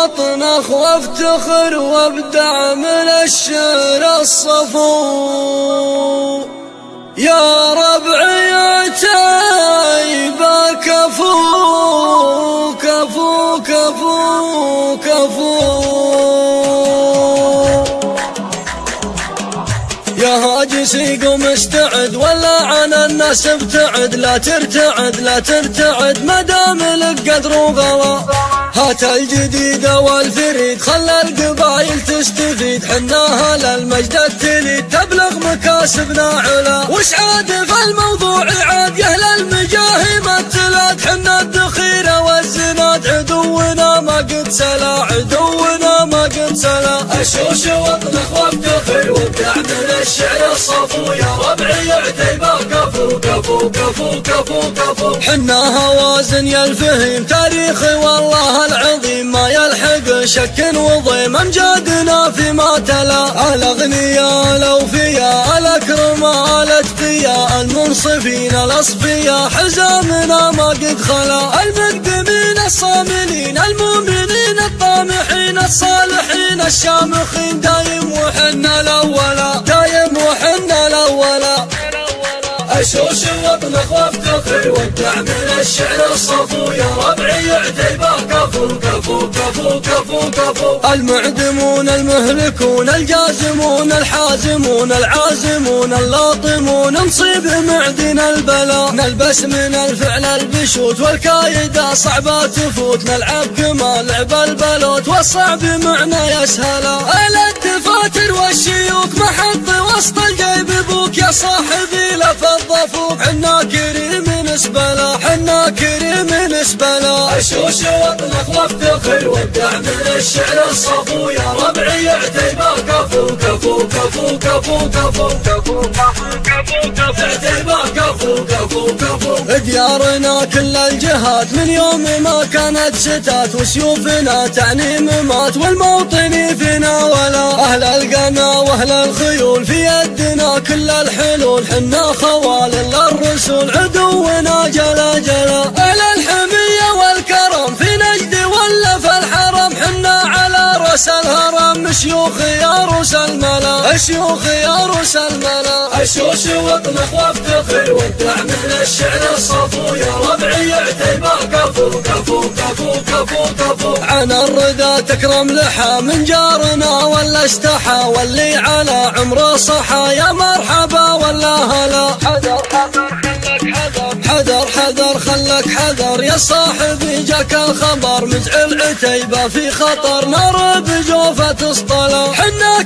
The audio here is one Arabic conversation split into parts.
وطنخ وافتخر وابدع من الشعر الصفو. يا ربعي عتيبة كفو كفو كفو كفو. يا هاجسي قم استعد ولا عن الناس ابتعد، لا ترتعد لا ترتعد مدام لك قدر وغلا. هات الجديد والفريد خلى القبايل تستفيد، حناها للمجد التليد تبلغ مكاسبنا علا. وش عاد في الموضوع عاد يا اهل المجاهي مثلات، حنا الذخيره والزناد عدونا ما قد سلا عدونا ما قد سلا. اشوش وطنخ وافتخر وابدع من الشعر الصفو. يا ربعي عتيبة كفو كفو كفو كفو كفو. حنا هوازن يا الفهيم تاريخي والله العظيم ما يلحق شك وضيم. امجادنا فيما تلا الاغنياء الاوفياء الاكرماء الاتقياء المنصفين الاصفياء. حزامنا ما قد خلا المقدمين الصاملين المؤمنين الطامحين الصالحين الشامخين. دايم وحنا الاولا دايم وحنا الاولا. اشوش وطنخ وافتخر وابدع من الشعر الصفو. يا ربعي عتيبة كفو كفو كفو كفو كفو. المعدمون المهلكون الجازمون الحازمون العازمون اللاطمون نصيب معدن البلاء. نلبس من الفعل البشوت والكايدة صعبة تفوت، نلعب كما لعب البلوت والصعب معنا يسهلا. الدفاتر والشيوك محط وسط الجيب بوك. يا صاحبي لفظ ضفوك حنا كريم نسبلا حنا كريم نسبلا. اشوش وطنخ وافتخر وابدع من الشعر الصفو. يا ربعي عتيبة كفو كفو كفو كفو كفو كفو كفو كفو. عتيبة كفو كفو كفو. ديارنا كل الجهات من يوم ما كانت ستات، وسيوفنا تعني ممات والموطن فينا ولا. اهل القنا واهل الخيول في يدنا كل الحلول، حنا خوال للرسول عدونا جلا جلا. اهل الحمية والكرم في نجد ولا في الحرم، حنا على رأس الهرم شيوخ يا روس الملا شيوخ يا روس الملا. اشوش وطنخ وافتخر وابدع من الشعر الصفو. يا ربعي عتيبة كفو كفو كفو كفو كفو. عن الردى تكرم لحى من جارنا ولا استحى، واللي على عمره صحى يا مرحبا ولا هلا. حذر حذر خلك حذر حذر حذر خلك حذر يا صاحبي جاك الخبر. مزعل عتيبة في خطر نار بجوفة اصطلا. حنا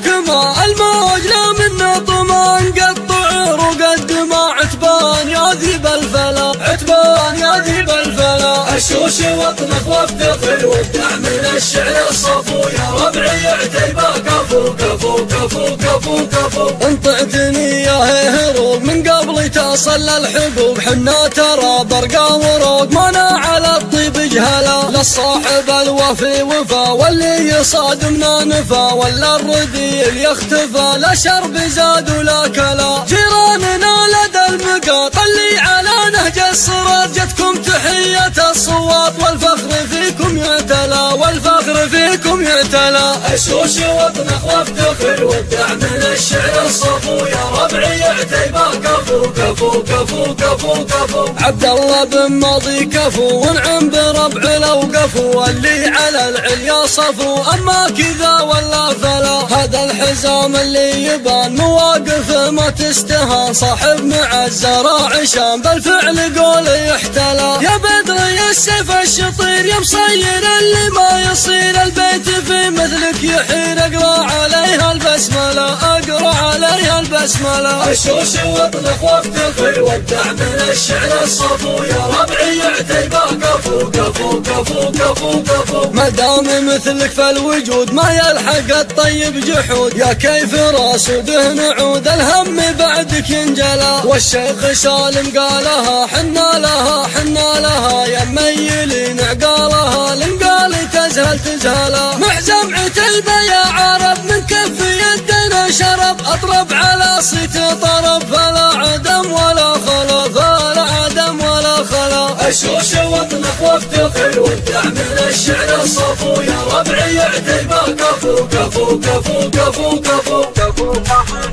كما الموج لا منا طمان قطع رقد ما عتبان يا ذيب الفلا عتبان يا ذيب الفلا. اشوش وطنخ وافتخر وابدع من الشعر الصفو. يا ربعي عتيبة كفو كفو كفو كفو كفو. انطعتني يا هروب من قبل تصل الحبوب، حنا ترى برقا وروق مانا على الطيب جهلا. للصاحب الوفي وفا واللي يصادمنا نفا، ولا الرديل يختفى لا شرب زاد ولا كلا. جيراننا لدى المقاط اللي على نهج الصراط جتكم تحية الصوات، والفخر فيكم يعتلى والفخر فيكم يعتلى. اشوش وطنخ وافتخر وابدع من الشعر الصفو. يا ربعي عتيبة كفو كفو كفو كفو كفو. عبد الله بن ماضي كفو ونعم بربع لو قفو، اللي على العليا صفو اما كذا ولا فلا. هذا الحزام اللي يبان مواقف ما تستهان، صاحب مع الزراع شام بالفعل قول يحتلى. يا بدر يا السيف الشطير يا مصير اللي ما يصير، البيت في مثلك يحير اقرا عليها البسملة اقرا عليها البسملة. اشوش وطنخ وافتخر وابدع من الشعر الصفو. يا ربعي عتيبة كفو كفو كفو كفو كفو. ما دام مثلك في الوجود ما يلحق الطيب جحود، يا كيف راس دهن عود الهم بعدك ينجلى. والشيخ سالم قالها حنا لها يا ميلين عقالها لنقال تزهل تزهلا. محزم عتيبة يا عرب من كف يدنا شرب، اطرب على صيت طرب فلا عدم ولا خلا فلا عدم ولا خلا. اشوش وطنخ وافتخر وابدع من الشعر الصفو يا ربعي عتيبه كفو كفو كفو كفو كفو كفو كفو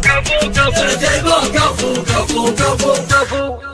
كفو عتيبه كفو كفو كفو كفو